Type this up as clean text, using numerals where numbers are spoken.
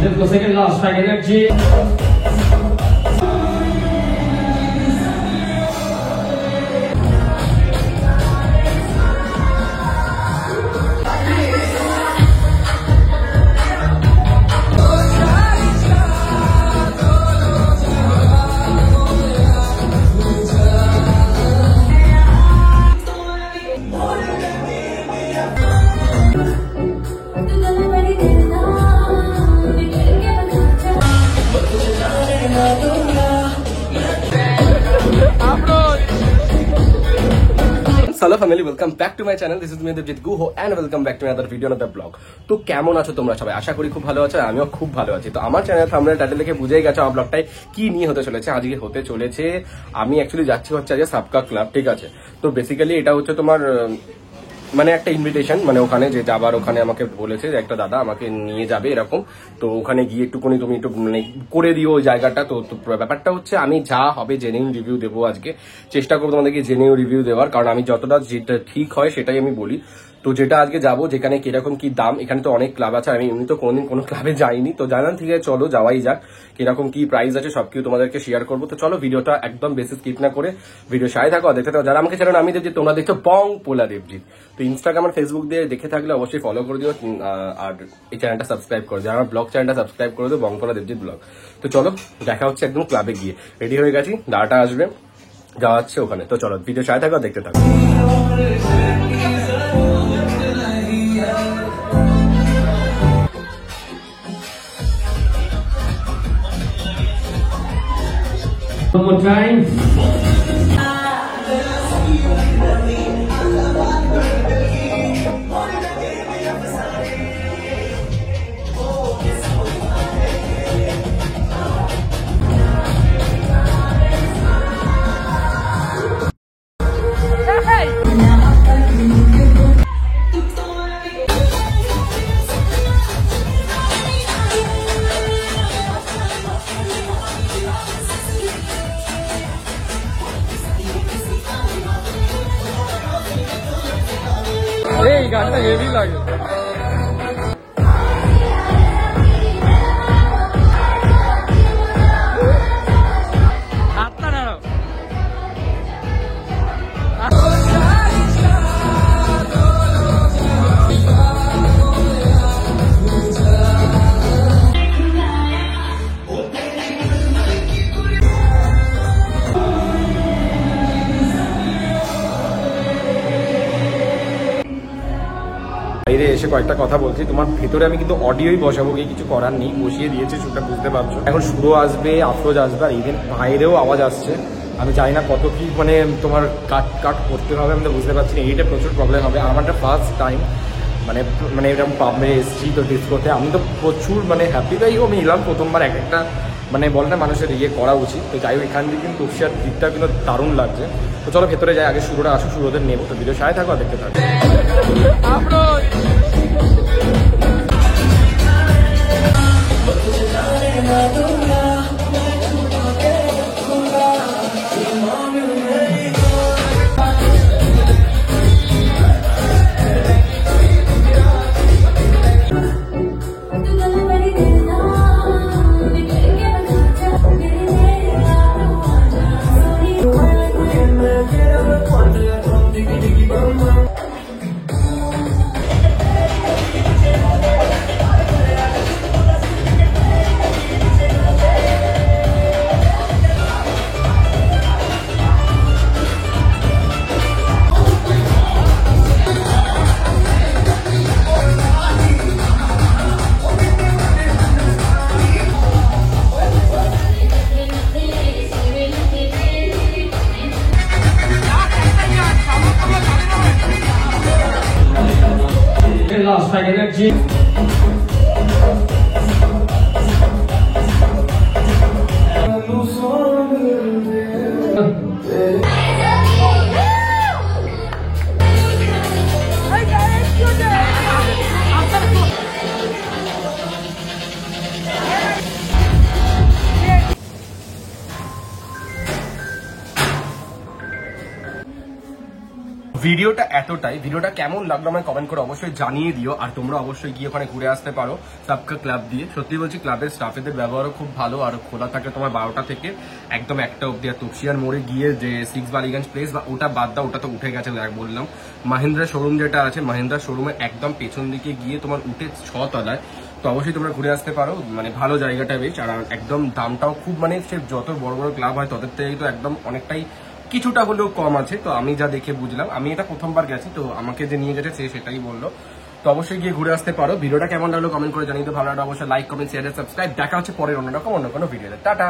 let's go second last track energy. Hello family, welcome back to my channel. This is me Devjit Guho and welcome back to another video of the vlog. তো কেমন আছো তোমরা সবাই? আশা করি খুব ভালো আছো, আমিও খুব ভালো আছি। তো আমার চ্যানেল থাম্বনেল টাইটেল দেখে বুঝেই গেছো আমার ব্লগটাই কি নিয়ে হতে চলেছে। আজকে হতে চলেছে আমি অ্যাকচুয়ালি যাচ্ছি হচ্ছে আজকে সাবকা ক্লাব, ঠিক আছে? তো বেসিক্যালি এটা হচ্ছে তোমার মানে একটা ইনভিটেশন, মানে ওখানে যে যাবার ওখানে আমাকে বলেছে যে একটা দাদা আমাকে নিয়ে যাবে এরকম। তো ওখানে গিয়ে একটুখানি তুমি একটু মানে করে দিও ওই জায়গাটা। তো ব্যাপারটা হচ্ছে আমি যা হবে জেনুইন রিভিউ দেবো আজকে, চেষ্টা করবো তোমাদেরকে জেনুইন রিভিউ দেওয়ার, কারণ আমি যতটা যেটা ঠিক হয় সেটাই আমি বলি। তো যেটা আজকে যাবো যেখানে কিরকম কি দাম, এখানে তো অনেক ক্লাব আছে, আমি এমনি তো কোনোদিন কোনো ক্লাবে যাইনি, তো জানান ঠিক আছে চলো যাওয়াই যাক। কিরকম কি প্রাইস আছে সবকিছু তোমাদেরকে শেয়ার করবো। তো চলো ভিডিওটা একদম বেশি স্কিপ না করে ভিডিও সাথে থাকো, দেখতে থাকো। যারা আমাকে চ্যানেল আমি দেবজিৎ, তোমরা দেখছো বং পোলা দেবজিৎ। তো ইনস্টাগ্রাম আর ফেসবুক দিয়ে দেখে থাকলে অবশ্যই ফলো করে দিও আর এই চ্যানেলটা সাবস্ক্রাইব করে দিও। আমার ব্লগ চ্যানেলটা সাবস্ক্রাইব করে দিও, বং পোলা দেবজিৎ ব্লগ। তো চলো দেখা হচ্ছে একদম ক্লাবে গিয়ে। রেডি হয়ে গেছি, দাঁড়াটা আসবে, যাওয়া হচ্ছে ওখানে। তো চলো ভিডিও সাথে থাকো, দেখতে থাকো। One more time. এই গানটা হেভি লাগে। বাইরে এসে কয়েকটা কথা বলছি, তোমার ভেতরে আমি কিন্তু অডিওই বসাবো, কিছু করার নেই, বসিয়ে দিয়েছি, সেটা বুঝতে পারছো। এখন সুরও আসবে, আফরোজ আসবে, আর ইভেন বাইরেও আওয়াজ আসছে। আমি জানি না কত কি মানে তোমার কাট করতে হবে, আমি তো বুঝতে পারছি না। এইটা প্রচুর প্রবলেম হবে। আমার একটা ফার্স্ট টাইম মানে এরকম পাবে এসছি তো ডিসকোতে, আমি তো প্রচুর মানে হ্যাপি। তাই আমি এলাম প্রথমবার একটা মানে বলে না মানুষের ইয়ে করা উচিত। তো যাই হোক, এখান থেকে কিন্তু তুষার দিকটা কিন্তু দারুণ লাগছে। তো চলো ভেতরে যাই, আগে শুরুটা আসুক, শুরু ওদের নেবো। তো ভিডিও সাথে থাকো, দেখতে থাকো। Last track energy. ভিডিওটা এতটাই, ভিডিওটা কেমন লাগলো আমায় কমেন্ট করে অবশ্যই জানিয়ে দিও। আর তোমরা অবশ্যই গিয়ে ওখানে ঘুরে আসতে পারো সাবকা ক্লাব দিয়ে। সত্যি বলছি ক্লাবের স্টাফেদের ব্যবহারও খুব ভালো, আর খোলা থাকে তোমার 12টা থেকে একদম 1টা অব্দি। আর তপসিয়ার মোড়ে গিয়ে যে 6 বালিগঞ্জ প্লেস বা ওটা বাদ দাও, ওটা তো উঠে গেছে বললাম। মাহিন্দ্রা শোরুম যেটা আছে, মাহিন্দ্রা শোরুমের একদম পেছন দিকে গিয়ে তোমার উঠে 6 তলায়, তো অবশ্যই তোমরা ঘুরে আসতে পারো। মানে ভালো জায়গাটা বেশ, আর একদম দামটাও খুব, মানে সে যত বড় বড় ক্লাব হয় তাদের থেকে তো একদম অনেকটাই কিছুটা হলেও কম আছে। তো আমি যা দেখে বুঝলাম, আমি এটা প্রথমবার গেছি, তো আমাকে যে নিয়ে গেছে সে সেটাই বললো। তো অবশ্যই গিয়ে ঘুরে আসতে পারো। ভিডিওটা কেমন লাগলো কমেন্ট করে জানিয়ে তো, ভালো লাগলো অবশ্যই লাইক কমেন্ট শেয়ার সাবস্ক্রাইব। দেখা হচ্ছে পরের অন্য কোনো ভিডিওতে। টাটা।